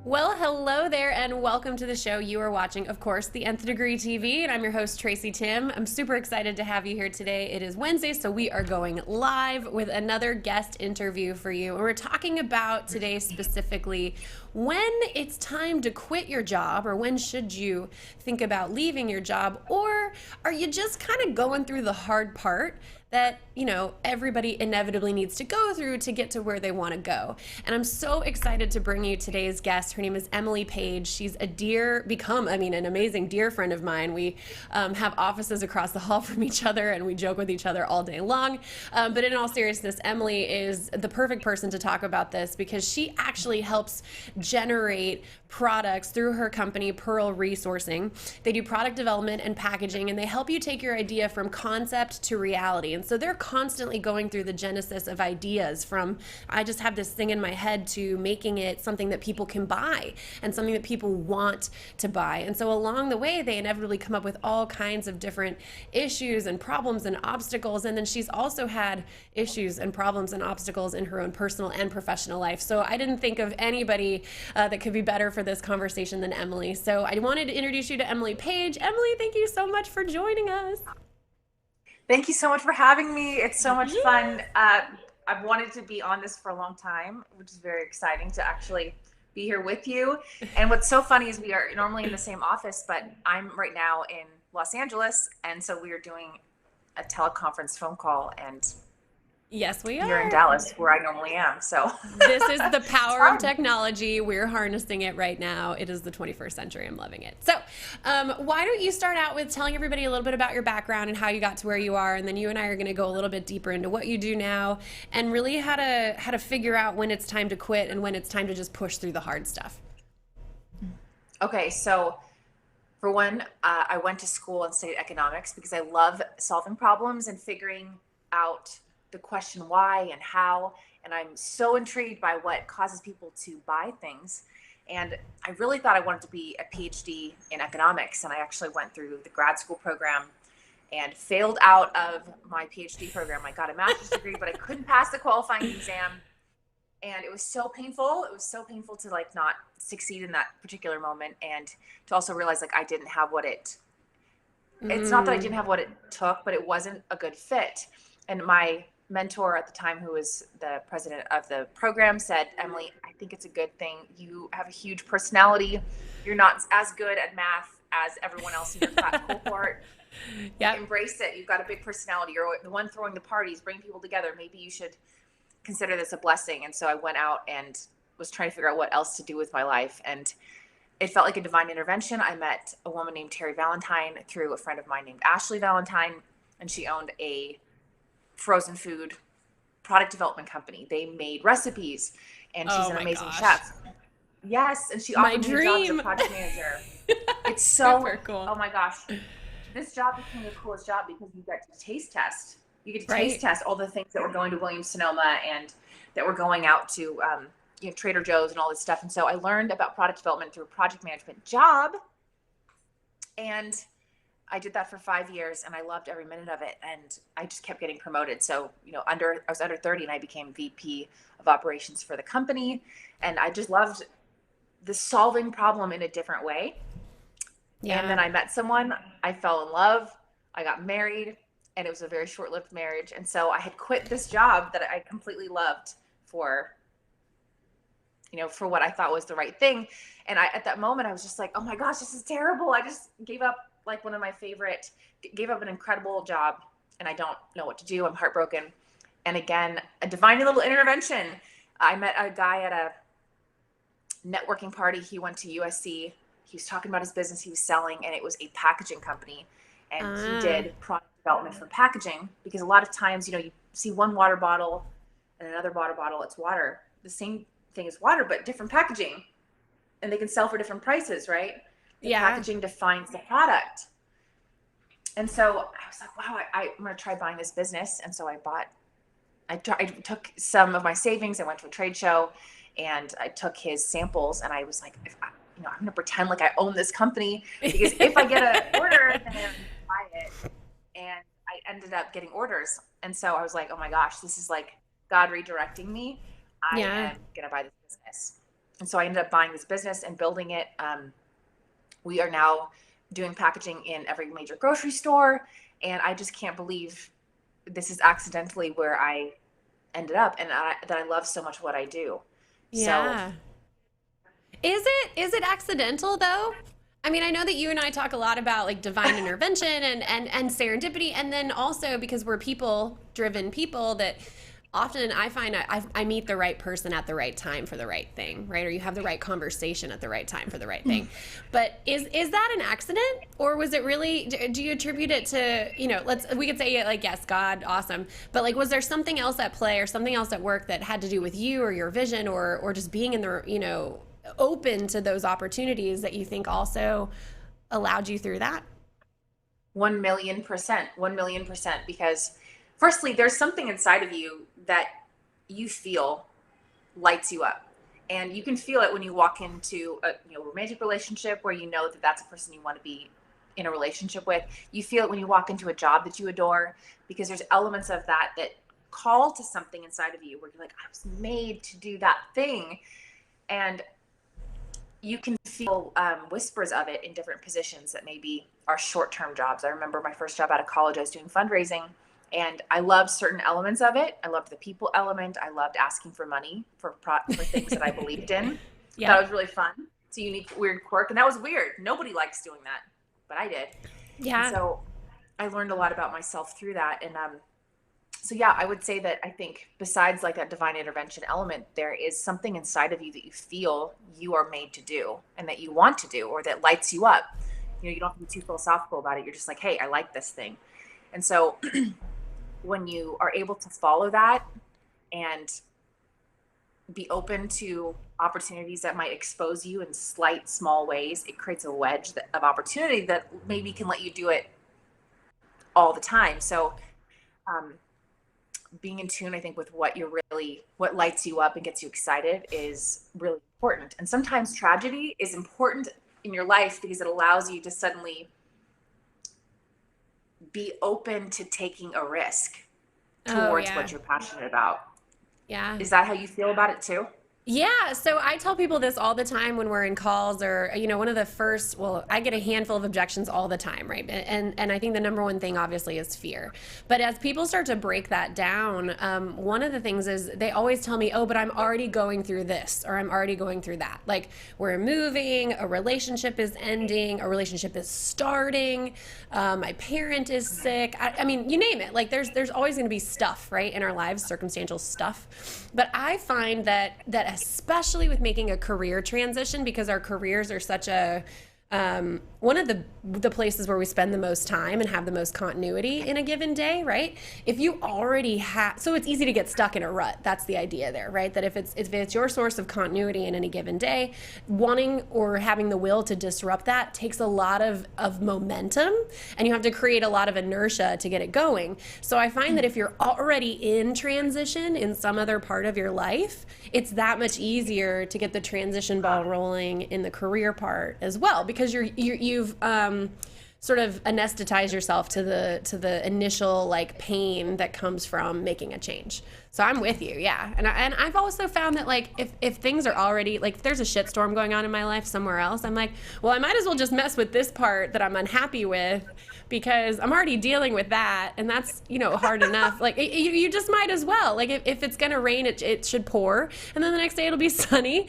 Well, hello there, and welcome to the show. You are watching, of course, the Nth Degree TV, and I'm your host, Tracy Timm. I'm super excited to have you here today. It is Wednesday, so we are going live with another guest interview for you. And we're talking about today specifically when it's time to quit your job, or when should you think about leaving your job, or are you just kind of going through the hard part that, everybody inevitably needs to go through to get to where they want to go. And I'm so excited to bring you today's guest. Her name is Emily Page. She's an amazing dear friend of mine. We have offices across the hall from each other, and we joke with each other all day long. But in all seriousness, Emily is the perfect person to talk about this because she actually helps generate products through her company, Pearl Resourcing. They do product development and packaging, and they help you take your idea from concept to reality. And so they're constantly going through the genesis of ideas, from I just have this thing in my head to making it something that people can buy and something that people want to buy. And so along the way, they inevitably come up with all kinds of different issues and problems and obstacles. And then she's also had issues and problems and obstacles in her own personal and professional life. So I didn't think of anybody that could be better for this conversation than Emily. So I wanted to introduce you to Emily Page. Emily, thank you so much for joining us. Thank you so much for having me. It's so much fun. I've wanted to be on this for a long time, which is very exciting to actually be here with you. And what's so funny is we are normally in the same office, but I'm right now in Los Angeles. And so we are doing a teleconference phone call, and yes, we are. You're in Dallas, where I normally am. So this is the power of technology. We're harnessing it right now. It is the 21st century. I'm loving it. So why don't you start out with telling everybody a little bit about your background and how you got to where you are, and then you and I are going to go a little bit deeper into what you do now and really how to figure out when it's time to quit and when it's time to just push through the hard stuff. Okay, so for one, I went to school and studied economics because I love solving problems and figuring out the question why and how, and I'm so intrigued by what causes people to buy things. And I really thought I wanted to be a PhD in economics, and I actually went through the grad school program and failed out of my PhD program. I got a master's degree, but I couldn't pass the qualifying exam, and it was so painful. It was so painful to not succeed in that particular moment, and to also realize I didn't have what it's not that I didn't have what it took, but it wasn't a good fit. And my mentor at the time, who was the president of the program, said, "Emily, I think it's a good thing. You have a huge personality. You're not as good at math as everyone else in your class cohort. Yeah, embrace it. You've got a big personality. You're the one throwing the parties, bringing people together. Maybe you should consider this a blessing." And so I went out and was trying to figure out what else to do with my life. And it felt like a divine intervention. I met a woman named Terry Valentine through a friend of mine named Ashley Valentine, and she owned a frozen food product development company. They made recipes, and she's an amazing chef. Yes, and she offered me a job as a project manager. It's so super cool. Oh my gosh, this job became the coolest job because you get to taste test. You get to taste test all the things that were going to Williams-Sonoma and that were going out to Trader Joe's and all this stuff. And so I learned about product development through a project management job, and I did that for 5 years, and I loved every minute of it. And I just kept getting promoted. So, I was under 30, and I became VP of operations for the company. And I just loved the solving problem in a different way. Yeah. And then I met someone, I fell in love, I got married, and it was a very short-lived marriage. And so I had quit this job that I completely loved for what I thought was the right thing. And at that moment, I was just like, oh my gosh, this is terrible. I just gave up gave up an incredible job, and I don't know what to do. I'm heartbroken. And again, a divine little intervention. I met a guy at a networking party. He went to USC. He was talking about his business he was selling, and it was a packaging company. And he did product development for packaging, because a lot of times, you see one water bottle and another water bottle, it's water. The same thing as water, but different packaging. And they can sell for different prices, right? The packaging defines the product. And so I was like, wow, I'm going to try buying this business. And so I took some of my savings. I went to a trade show and I took his samples, and I was like, I'm going to pretend like I own this company, because if I get an order, then I'm going to buy it. And I ended up getting orders. And so I was like, oh my gosh, this is like God redirecting me. I am going to buy this business. And so I ended up buying this business and building it. We are now doing packaging in every major grocery store. And I just can't believe this is accidentally where I ended up, and that I love so much what I do. Yeah. So, is it accidental though? I mean, I know that you and I talk a lot about like divine intervention and serendipity, and then also because we're people-driven people, that often I find I meet the right person at the right time for the right thing, right? Or you have the right conversation at the right time for the right thing. But is that an accident, or was it really? Do you attribute it to, we could say like, yes, God, awesome, but like, was there something else at play or something else at work that had to do with you or your vision, or just being in the open to those opportunities that you think also allowed you through that? 1,000,000%, 1,000,000%, because firstly, there's something inside of you that you feel lights you up, and you can feel it when you walk into a romantic relationship where that that's a person you want to be in a relationship with. You feel it when you walk into a job that you adore, because there's elements of that call to something inside of you where you're like, I was made to do that thing. And you can feel whispers of it in different positions that maybe are short-term jobs. I remember my first job out of college, I was doing fundraising, and I loved certain elements of it. I loved the people element. I loved asking for money for things that I believed in. Yeah. That was really fun. It's a unique, weird quirk. And that was weird. Nobody likes doing that, but I did. Yeah. And so I learned a lot about myself through that. And so yeah, I would say that I think besides like that divine intervention element, there is something inside of you that you feel you are made to do and that you want to do, or that lights you up. You don't have to be too philosophical about it. You're just like, hey, I like this thing. And so when you are able to follow that and be open to opportunities that might expose you in slight, small ways, it creates a wedge of opportunity that maybe can let you do it all the time. So being in tune, I think, with what lights you up and gets you excited is really important. And sometimes tragedy is important in your life because it allows you to suddenly be open to taking a risk towards what you're passionate about. Yeah. Is that how you feel about it too? Yeah, so I tell people this all the time when we're in calls, or one of the first, I get a handful of objections all the time, right? And I think the number one thing obviously is fear. But as people start to break that down, one of the things is they always tell me, oh, but I'm already going through this, or I'm already going through that. Like, we're moving, a relationship is ending, a relationship is starting, my parent is sick. I mean, you name it. Like, there's always going to be stuff, right, in our lives, circumstantial stuff. But I find that especially with making a career transition, because our careers are such a one of the places where we spend the most time and have the most continuity in a given day, right? If you already have, so it's easy to get stuck in a rut. That's the idea there, right? That if it's your source of continuity in any given day, wanting or having the will to disrupt that takes a lot of momentum, and you have to create a lot of inertia to get it going. So I find that if you're already in transition in some other part of your life, it's that much easier to get the transition ball rolling in the career part as well, because you've sort of anesthetized yourself to the initial like pain that comes from making a change. So I'm with you, yeah. And I've also found that like if things are already like, if there's a shitstorm going on in my life somewhere else, I'm like, well, I might as well just mess with this part that I'm unhappy with, because I'm already dealing with that, and that's hard enough. Like you just might as well. Like if it's gonna rain, it should pour, and then the next day it'll be sunny.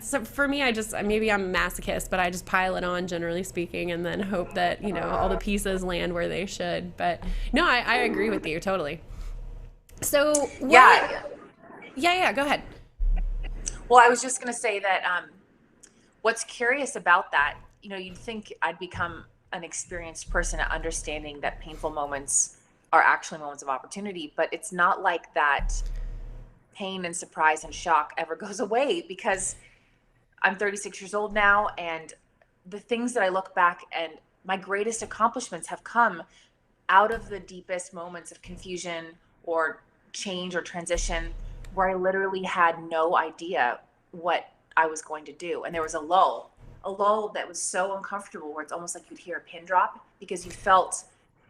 So for me, maybe I'm a masochist, but I just pile it on, generally speaking, and then hope that all the pieces land where they should. But no, I agree with you totally. So yeah, go ahead. Well, I was just gonna say that what's curious about that, you'd think I'd become an experienced person at understanding that painful moments are actually moments of opportunity, but it's not like that pain and surprise and shock ever goes away, because I'm 36 years old now, and the things that I look back and my greatest accomplishments have come out of the deepest moments of confusion or change or transition, where I literally had no idea what I was going to do. And there was a lull that was so uncomfortable, where it's almost like you'd hear a pin drop, because you felt,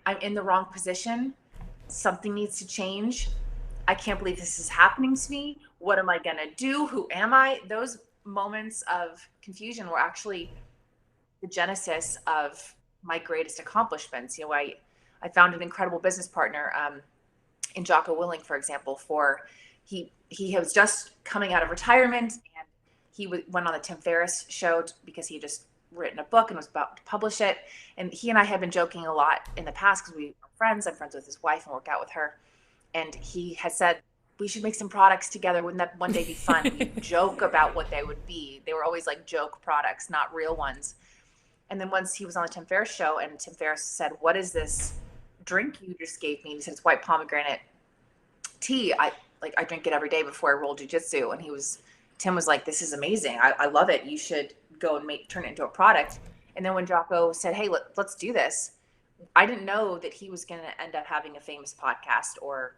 I'm in the wrong position. Something needs to change. I can't believe this is happening to me. What am I going to do? Who am I? Those moments of confusion were actually the genesis of my greatest accomplishments. I found an incredible business partner, in Jocko Willing, for example. He was just coming out of retirement, and he went on the Tim Ferriss show because he had just written a book and was about to publish it. And he and I had been joking a lot in the past, because we are friends. I'm friends with his wife and work out with her. And he had said, we should make some products together. Wouldn't that one day be fun? We joke about what they would be. They were always like joke products, not real ones. And then once he was on the Tim Ferriss show, and Tim Ferriss said, what is this drink you just gave me? And he said, it's white pomegranate tea. I drink it every day before I roll jujitsu. And Tim was like, this is amazing. I love it. You should go and turn it into a product. And then when Jocko said, hey, let's do this, I didn't know that he was going to end up having a famous podcast, or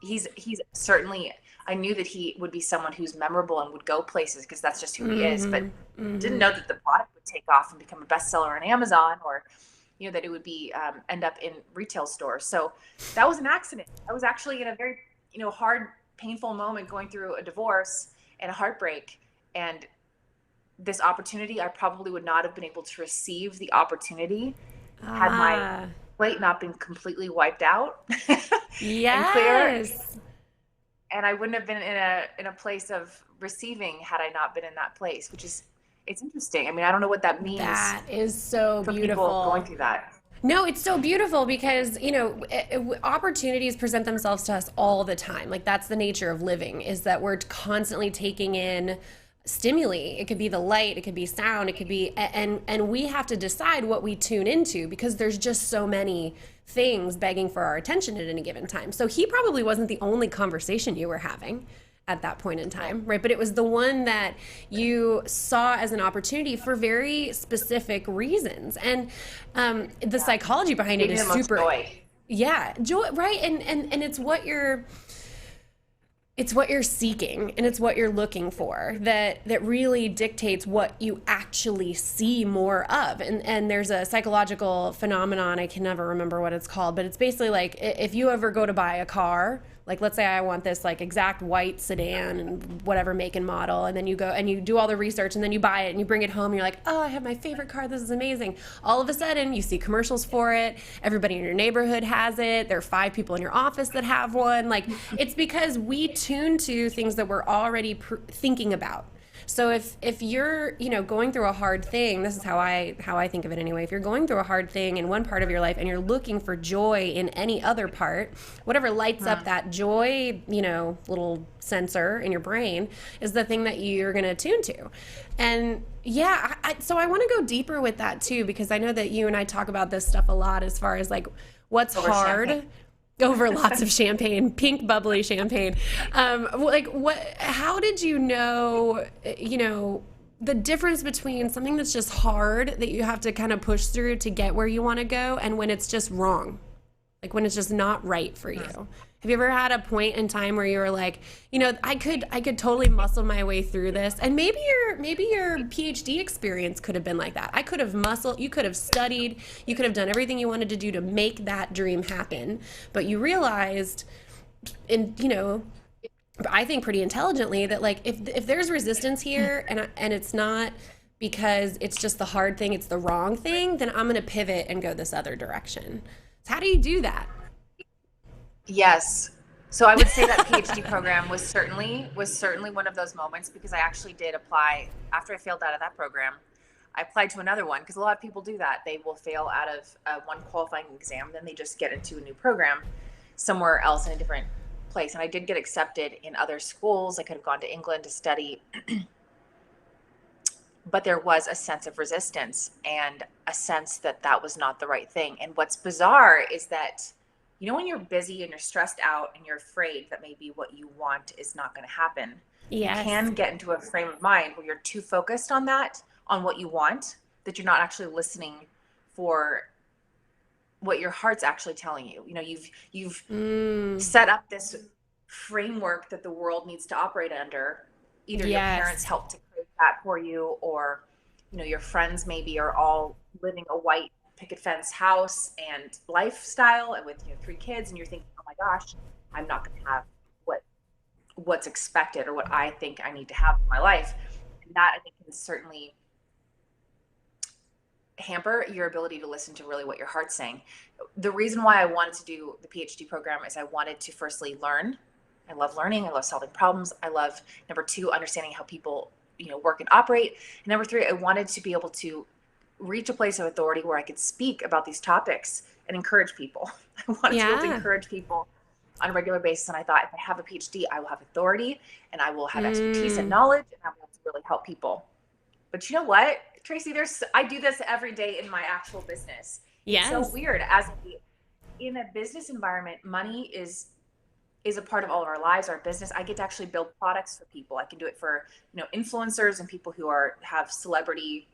he's certainly, I knew that he would be someone who's memorable and would go places, because that's just who he is, but didn't know that the product would take off and become a bestseller on Amazon, or that it would be end up in retail stores. So that was an accident. I was actually in a very hard, painful moment, going through a divorce and a heartbreak, and this opportunity, I probably would not have been able to receive the opportunity had my plate not been completely wiped out and clear. And I wouldn't have been in a place of receiving had I not been in that place, which is, it's interesting. I mean, I don't know what that means. That is so beautiful. People going through that. No, it's so beautiful, because, opportunities present themselves to us all the time. Like, that's the nature of living, is that we're constantly taking in stimuli. It could be the light, it could be sound, it could be, and we have to decide what we tune into, because there's just so many things begging for our attention at any given time. So he probably wasn't the only conversation you were having at that point in time, right? But it was the one that you saw as an opportunity for very specific reasons. And the psychology behind it is super joy. Yeah, joy, right? And it's what you're seeking, and it's what you're looking for that really dictates what you actually see more of. And there's a psychological phenomenon, I can never remember what it's called, but it's basically like, if you ever go to buy a car, like let's say I want this like exact white sedan and whatever make and model, and then you go and you do all the research, and then you buy it and you bring it home and you're like, oh, I have my favorite car, this is amazing. All of a sudden you see commercials for it, everybody in your neighborhood has it, there are 5 people in your office that have one. Like, it's because we tune to things that we're already thinking about. So if you're, going through a hard thing, this is how I think of it anyway. If you're going through a hard thing in one part of your life and you're looking for joy in any other part, whatever lights up that joy, little sensor in your brain is the thing that you're going to tune to. And yeah, so I want to go deeper with that too, because I know that you and I talk about this stuff a lot, as far as like what's hard. Champagne. Over lots of champagne, pink bubbly champagne. How did you know, the difference between something that's just hard that you have to kind of push through to get where you want to go, and when it's just wrong, like when it's just not right for you? Have you ever had a point in time where you were like, I could totally muscle my way through this? And maybe your PhD experience could have been like that. I could have you could have studied, you could have done everything you wanted to do to make that dream happen. But you realized, I think pretty intelligently, that like if there's resistance here and it's not because it's just the hard thing, it's the wrong thing, then I'm going to pivot and go this other direction. So how do you do that? Yes. So I would say that PhD program was certainly one of those moments, because I actually did apply after I failed out of that program. I applied to another one, because a lot of people do that. They will fail out of one qualifying exam, then they just get into a new program somewhere else in a different place. And I did get accepted in other schools. I could have gone to England to study but there was a sense of resistance and a sense that that was not the right thing. And what's bizarre is that, when you're busy and you're stressed out and you're afraid that maybe what you want is not going to happen, you Yes. can get into a frame of mind where you're too focused on that, on what you want, that you're not actually listening for what your heart's actually telling you. You've set up this framework that the world needs to operate under. Either your parents Yes. helped to create that for you, or your friends maybe are all living a white picket fence house and lifestyle, and with 3 kids, and you're thinking, oh my gosh, I'm not going to have what's expected or what I think I need to have in my life. And that, I think, can certainly hamper your ability to listen to really what your heart's saying. The reason why I wanted to do the PhD program is I wanted to firstly learn. I love learning. I love solving problems. I love, number 2, understanding how people, work and operate. And number 3, I wanted to be able to reach a place of authority where I could speak about these topics and encourage people. I wanted to be able to Yeah. encourage people on a regular basis. And I thought, if I have a PhD, I will have authority and I will have expertise and knowledge, and I'll be able to really help people. But you know what, Tracy, I do this every day in my actual business. It's so Yes. weird. In a business environment, money is a part of all of our lives, our business. I get to actually build products for people. I can do it for, influencers and people who have celebrity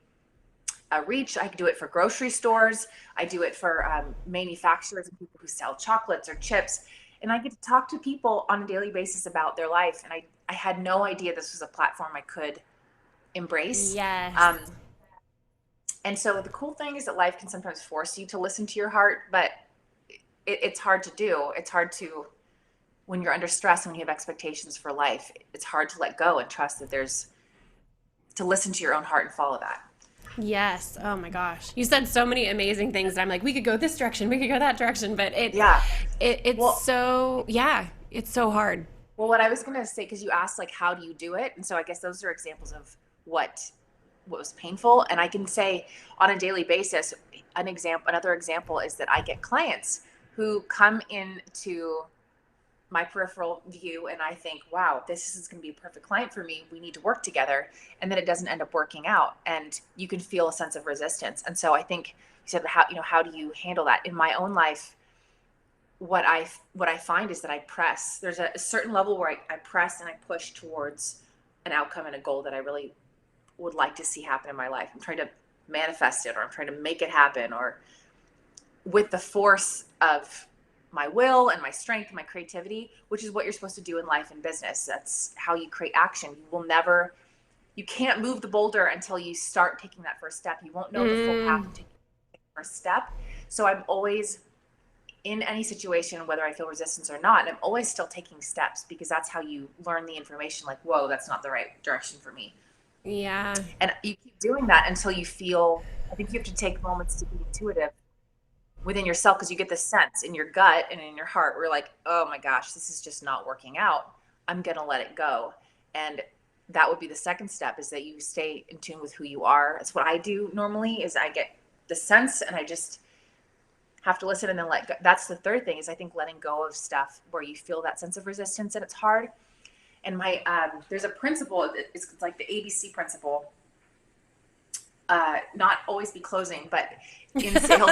reach. I can do it for grocery stores. I do it for manufacturers and people who sell chocolates or chips. And I get to talk to people on a daily basis about their life. And I had no idea this was a platform I could embrace. Yes. And so the cool thing is that life can sometimes force you to listen to your heart, but it's hard to do. It's hard to, when you're under stress and when you have expectations for life, it's hard to let go and trust that to listen to your own heart and follow that. Yes. Oh my gosh. You said so many amazing things that I'm like, we could go this direction, we could go that direction, but Yeah. it's Well, so, yeah, it's so hard. Well, what I was going to say, because you asked, like, how do you do it? And so I guess those are examples of what was painful. And I can say on a daily basis, another example is that I get clients who come into my peripheral view and I think, wow, this is going to be a perfect client for me. We need to work together. And then it doesn't end up working out. And you can feel a sense of resistance. And so I think you said, how do you handle that? In my own life, what I find is that I press. There's a certain level where I press and I push towards an outcome and a goal that I really would like to see happen in my life. I'm trying to manifest it, or I'm trying to make it happen, or with the force of my will and my strength and my creativity, which is what you're supposed to do in life and business. That's how you create action. You can't move the boulder until you start taking that first step. You won't know the full path of taking the first step. So I'm always, in any situation, whether I feel resistance or not, I'm always still taking steps, because that's how you learn the information. Like, whoa, that's not the right direction for me. Yeah. And you keep doing that until you feel, I think you have to take moments to be intuitive within yourself, because you get the sense in your gut and in your heart where you're like, oh my gosh, this is just not working out. I'm going to let it go. And that would be the second step, is that you stay in tune with who you are. That's what I do normally, is I get the sense and I just have to listen and then let go. That's the third thing, is I think letting go of stuff where you feel that sense of resistance and it's hard. And there's a principle, it's like the ABC principle, not always be closing, but in sales,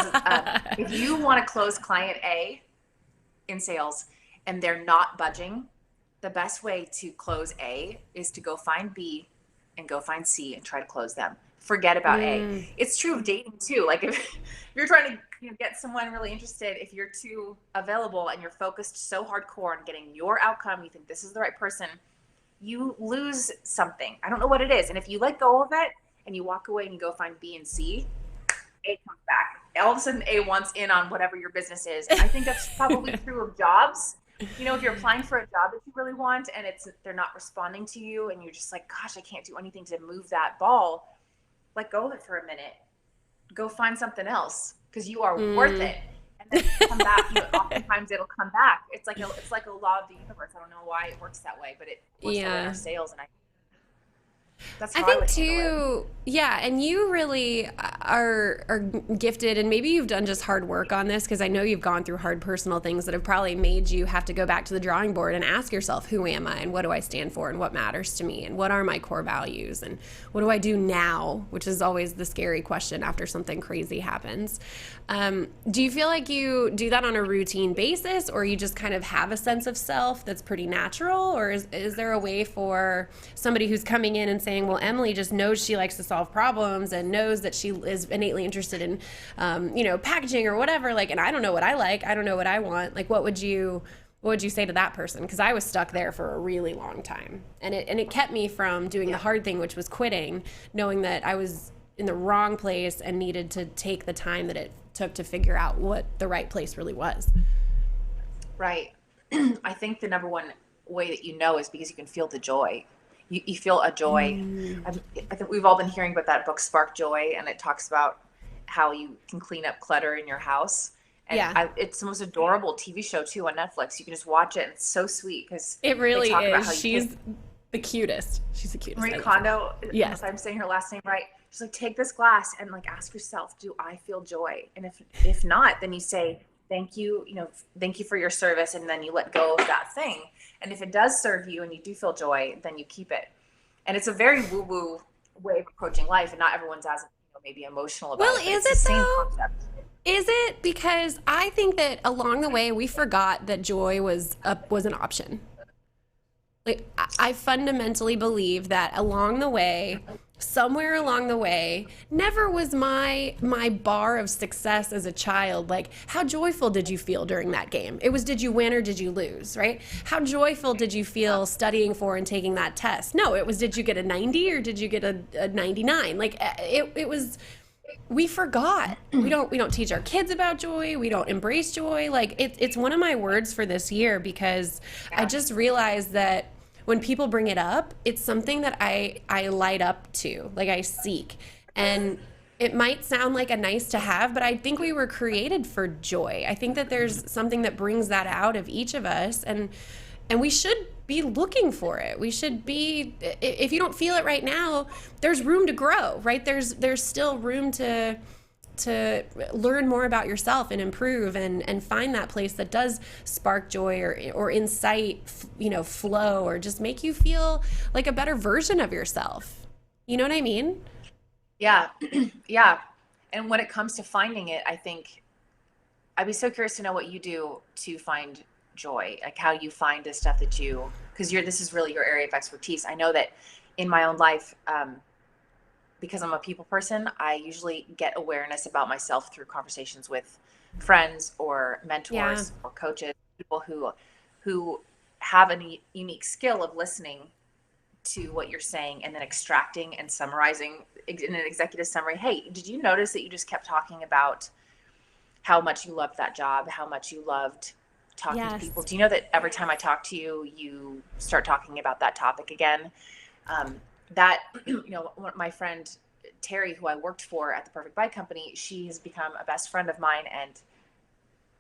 if you want to close client A in sales and they're not budging, the best way to close A is to go find B and go find C and try to close them. Forget about A. It's true of dating too. Like if you're trying to get someone really interested, if you're too available and you're focused so hardcore on getting your outcome, you think this is the right person, you lose something. I don't know what it is. And if you let go of it and you walk away and you go find B and C, A comes back. All of a sudden A wants in on whatever your business is. And I think that's probably true of jobs. If you're applying for a job that you really want and they're not responding to you and you're just like, gosh, I can't do anything to move that ball, let go of it for a minute. Go find something else, because you are worth it. And then come back. Oftentimes it'll come back. It's like a law of the universe. I don't know why it works that way, but it works that way in our sales. And That's I how I think would handle it. too, yeah, and you really are gifted, and maybe you've done just hard work on this because I know you've gone through hard personal things that have probably made you have to go back to the drawing board and ask yourself, who am I, and what do I stand for, and what matters to me, and what are my core values, and what do I do now, which is always the scary question after something crazy happens. Do you feel like you do that on a routine basis, or you just kind of have a sense of self that's pretty natural, or is there a way for somebody who's coming in and saying, well, Emily just knows she likes to solve problems and knows that she is innately interested in, packaging or whatever, like, and I don't know what I like, I don't know what I want, like, what would you say to that person? Because I was stuck there for a really long time, and it kept me from doing the Yeah. hard thing, which was quitting, knowing that I was in the wrong place and needed to take the time that it took to figure out what the right place really was. Right. I think the number one way that you know is because you can feel the joy. You feel a joy. Mm, I think we've all been hearing about that book, Spark Joy, and it talks about how you can clean up clutter in your house. And yeah, it's the most adorable TV show too on Netflix. You can just watch it, and it's so sweet because it they really talk about how is. you take She's the cutest. She's the cutest. Marie I love her. Kondo, Yes. unless I'm saying her last name right. She's like, take this glass and like ask yourself, do I feel joy? And if not, then you say, thank you, thank you for your service, and then you let go of that thing. And if it does serve you and you do feel joy, then you keep it. And it's a very woo-woo way of approaching life, and not everyone's as maybe emotional Well, about it, but is it's the it same though? concept. Is it? Because I think that along the way we forgot that joy was an option. Like I fundamentally believe that along the way, somewhere along the way, never was my bar of success as a child like how joyful did you feel during that game? It was did you win or did you lose, right? How joyful did you Yeah. feel studying for and taking that test? No, it was did you get a 90 or did you get a 99? Like it was we forgot. We don't teach our kids about joy. We don't embrace joy. Like it's one of my words for this year because I Yeah. just realized that when people bring it up, it's something that I light up to, like I seek. And it might sound like a nice to have, but I think we were created for joy. I think that there's something that brings that out of each of us, and we should be looking for it. We should be, if you don't feel it right now, there's room to grow, right? There's still room to learn more about yourself and improve and find that place that does spark joy or incite flow or just make you feel like a better version of yourself. You know what I mean? Yeah. Yeah. And when it comes to finding it, I think I'd be so curious to know what you do to find joy, like how you find the stuff that you, because this is really your area of expertise. I know that in my own life, because I'm a people person, I usually get awareness about myself through conversations with friends or Yeah. mentors or coaches, people who have a unique skill of listening to what you're saying and then extracting and summarizing in an executive summary. Hey, did you notice that you just kept talking about how much you loved that job, how much you loved talking to people? Yes. Do you know that every time I talk to you, you start talking about that topic again? That, my friend Terry, who I worked for at the Perfect Bike Company, she has become a best friend of mine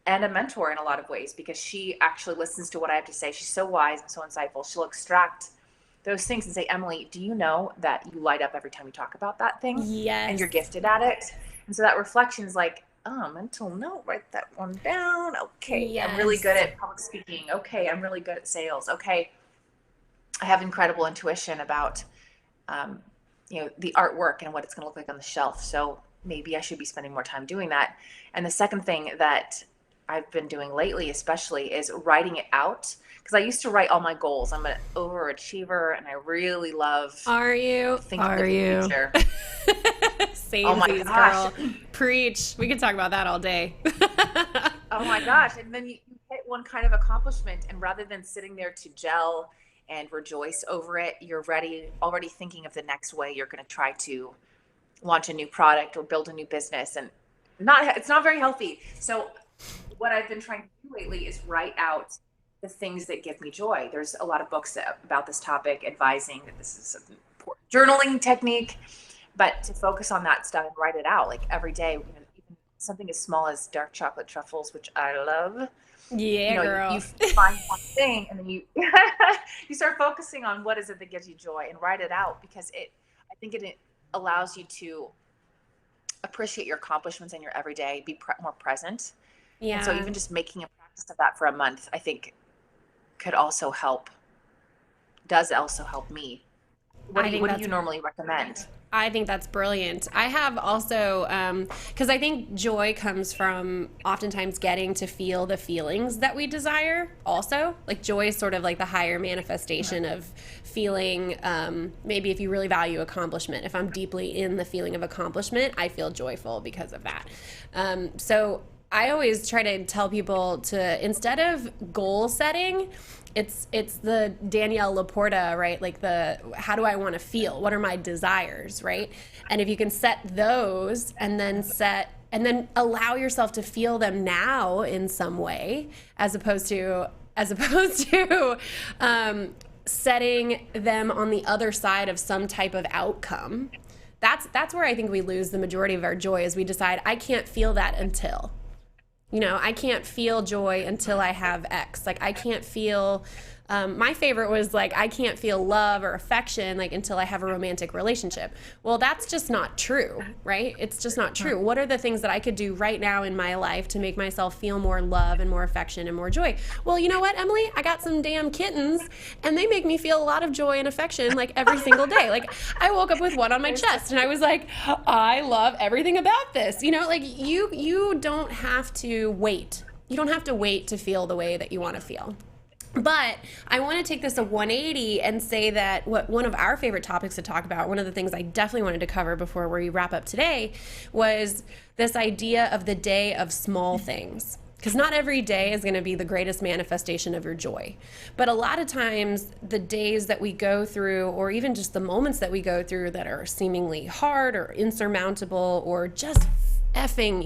and a mentor in a lot of ways because she actually listens to what I have to say. She's so wise and so insightful. She'll extract those things and say, Emily, do you know that you light up every time you talk about that thing and you're Yes. gifted at it? And so that reflection is like, oh, mental note, write that one down. Okay, I'm really good Yes. at public speaking. Okay, I'm really good at sales. Okay, I have incredible intuition about, um, the artwork and what it's going to look like on the shelf. So maybe I should be spending more time doing that. And the second thing that I've been doing lately, especially, is writing it out. Because I used to write all my goals. I'm an overachiever, and I really love, Are you? thinking Are of the you? future. Oh my Samesies, gosh. girl. Preach. We could talk about that all day. Oh my gosh. And then you hit one kind of accomplishment, and rather than sitting there to gel and rejoice over it, you're already thinking of the next way you're going to try to launch a new product or build a new business. And it's not very healthy. So what I've been trying to do lately is write out the things that give me joy. There's a lot of books about this topic advising that this is an important journaling technique, but to focus on that stuff and write it out like every day, even something as small as dark chocolate truffles, which I love. Yeah, You girl. find one thing and then you you start focusing on what is it that gives you joy and write it out, because I think it allows you to appreciate your accomplishments in your everyday, be more present. And so Yeah. even just making a practice of that for a month, I think could also help, does also help me. I think What do that's you normally recommend? I think that's brilliant. I have also, because I think joy comes from oftentimes getting to feel the feelings that we desire, also. Like, joy is sort of like the higher manifestation of feeling, maybe if you really value accomplishment. If I'm deeply in the feeling of accomplishment, I feel joyful because of that. So, I always try to tell people to, instead of goal setting, it's the Danielle Laporta, right? Like, the how do I want to feel? What are my desires, right? And if you can set those and then allow yourself to feel them now in some way, as opposed to setting them on the other side of some type of outcome. That's where I think we lose the majority of our joy, is we decide I can't feel that until, I can't feel joy until I have X. Like, I can't feel. My favorite was like, I can't feel love or affection like until I have a romantic relationship. Well, that's just not true, right? It's just not true. What are the things that I could do right now in my life to make myself feel more love and more affection and more joy? Well, you know what, Emily? I got some damn kittens, and they make me feel a lot of joy and affection like every single day. Like, I woke up with one on my There's so chest, and I was like, I love everything about this. Like, you don't have to wait. You don't have to wait to feel the way that you want to feel. But I want to take this a 180 and say that what one of our favorite topics to talk about, one of the things I definitely wanted to cover before we wrap up today, was this idea of the day of small things. Because not every day is going to be the greatest manifestation of your joy. But a lot of times, the days that we go through, or even just the moments that we go through that are seemingly hard or insurmountable or just effing,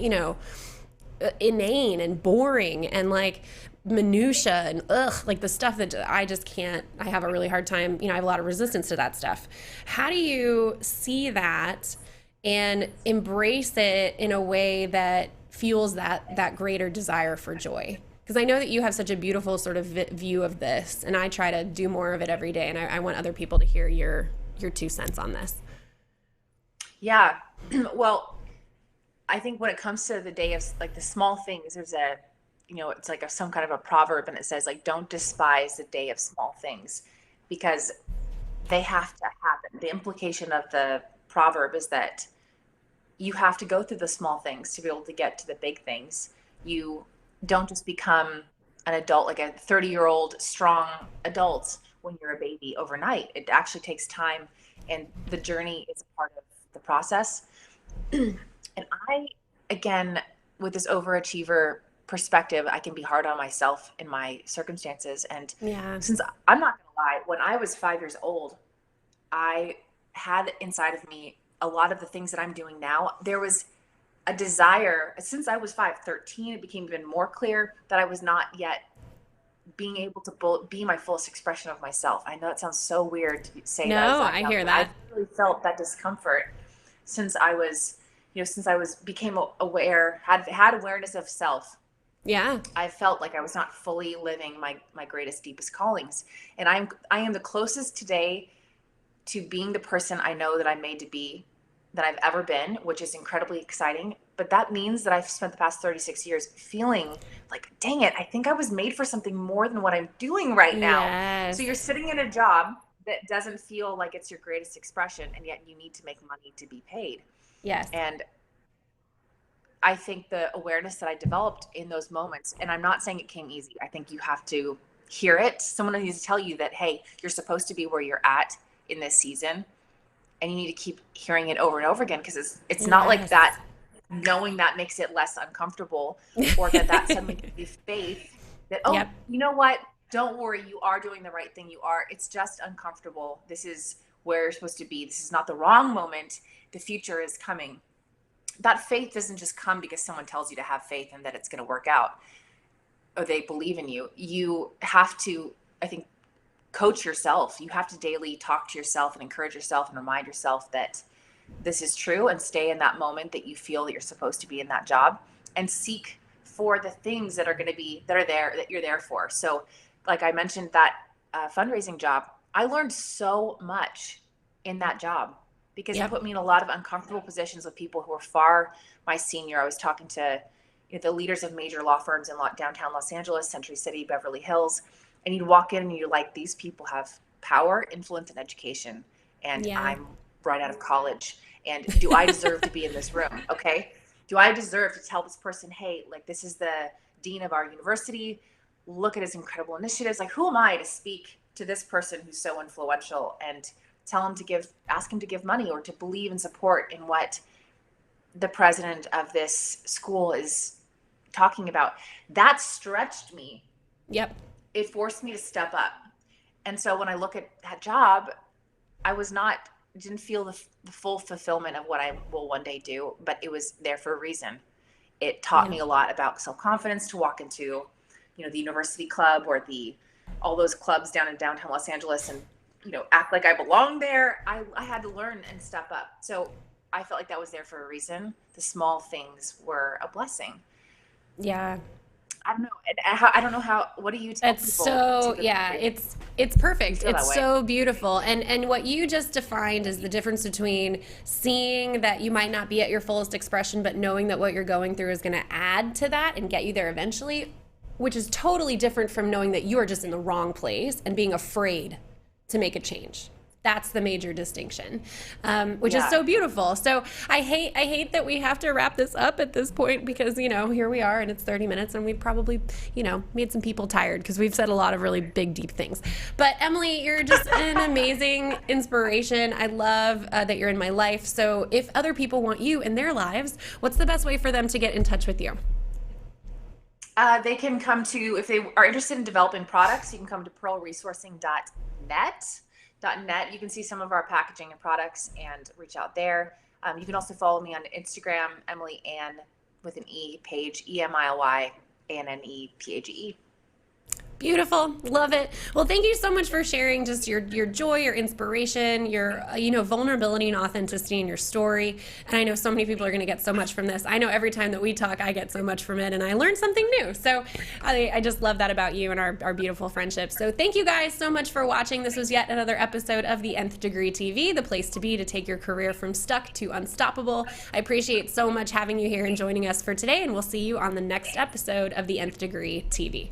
inane and boring and like minutia and like the stuff that I just can't, I have a really hard time, I have a lot of resistance to that stuff. How do you see that and embrace it in a way that fuels that greater desire for joy? Because I know that you have such a beautiful sort of view of this, and I try to do more of it every day, and I want other people to hear your 2 cents on this. Yeah. Well, I think when it comes to the day of like the small things, there's it's like some kind of a proverb, and it says like, don't despise the day of small things, because they have to happen. The implication of the proverb is that you have to go through the small things to be able to get to the big things. You don't just become an adult, like a 30-year-old strong adult when you're a baby overnight. It actually takes time, and the journey is a part of the process. And again, with this overachiever perspective, I can be hard on myself in my circumstances. And Yeah. since I'm not going to lie, when I was 5 years old, I had inside of me a lot of the things that I'm doing now. There was a desire since I was 5, 13. It became even more clear that I was not yet being able to be my fullest expression of myself. I know it sounds so weird to say No, that I young, hear but I that. really felt that discomfort since I was, since I was became aware, had awareness of self. Yeah. I felt like I was not fully living my greatest, deepest callings. And I am the closest today to being the person I know that I'm made to be, that I've ever been, which is incredibly exciting. But that means that I've spent the past 36 years feeling like, dang it, I think I was made for something more than what I'm doing right now. So Yes. you're sitting in a job that doesn't feel like it's your greatest expression, and yet you need to make money to be paid. Yes. And I think the awareness that I developed in those moments, and I'm not saying it came easy. I think you have to hear it. Someone needs to tell you that, hey, you're supposed to be where you're at in this season, and you need to keep hearing it over and over again, because it's not like Yes. that. Knowing that makes it less uncomfortable, or that suddenly gives you faith that, oh, Yep. you know what? Don't worry, you are doing the right thing. You are. It's just uncomfortable. This is where you're supposed to be. This is not the wrong moment. The future is coming. That faith doesn't just come because someone tells you to have faith and that it's going to work out, or they believe in you. You have to, I think, coach yourself. You have to daily talk to yourself and encourage yourself and remind yourself that this is true, and stay in that moment that you feel that you're supposed to be in that job, and seek for the things that are there, that you're there for. So like I mentioned, that fundraising job, I learned so much in that job because it Yep. put me in a lot of uncomfortable positions with people who were far my senior. I was talking to the leaders of major law firms in downtown Los Angeles, Century City, Beverly Hills, and you'd walk in and you're like, these people have power, influence, and education, and Yeah. I'm right out of college. And do I deserve to be in this room? Okay. Do I deserve to tell this person, hey, like, this is the dean of our university. Look at his incredible initiatives. Like, who am I to speak to this person who's so influential and ask him to give money or to believe and support in what the president of this school is talking about? That stretched me. Yep. It forced me to step up. And so when I look at that job, I didn't feel the full fulfillment of what I will one day do, but it was there for a reason. It taught me a lot about self-confidence to walk into, the university club or all those clubs down in downtown Los Angeles and, act like I belong there. I had to learn and step up. So I felt like that was there for a reason. The small things were a blessing. Yeah. I don't know. I don't know what do you tell It's people? so, yeah, it's perfect. It's so beautiful. And what you just defined is the difference between seeing that you might not be at your fullest expression, but knowing that what you're going through is going to add to that and get you there eventually, which is totally different from knowing that you are just in the wrong place and being afraid to make a change. That's the major distinction, which is so beautiful. So I hate that we have to wrap this up at this point because, here we are and it's 30 minutes and we probably, made some people tired because we've said a lot of really big, deep things. But Emily, you're just an amazing inspiration. I love that you're in my life. So if other people want you in their lives, what's the best way for them to get in touch with you? They can come to, if they are interested in developing products, you can come to pearlresourcing.net. You can see some of our packaging and products and reach out there. You can also follow me on Instagram, Emily Ann with an E page, EMILYANNEPAGE. Beautiful. Love it. Well, thank you so much for sharing just your joy, your inspiration, your, vulnerability and authenticity in your story. And I know so many people are going to get so much from this. I know every time that we talk, I get so much from it and I learn something new. So I just love that about you and our beautiful friendship. So thank you guys so much for watching. This was yet another episode of the Nth Degree TV, the place to be to take your career from stuck to unstoppable. I appreciate so much having you here and joining us for today. And we'll see you on the next episode of the Nth Degree TV.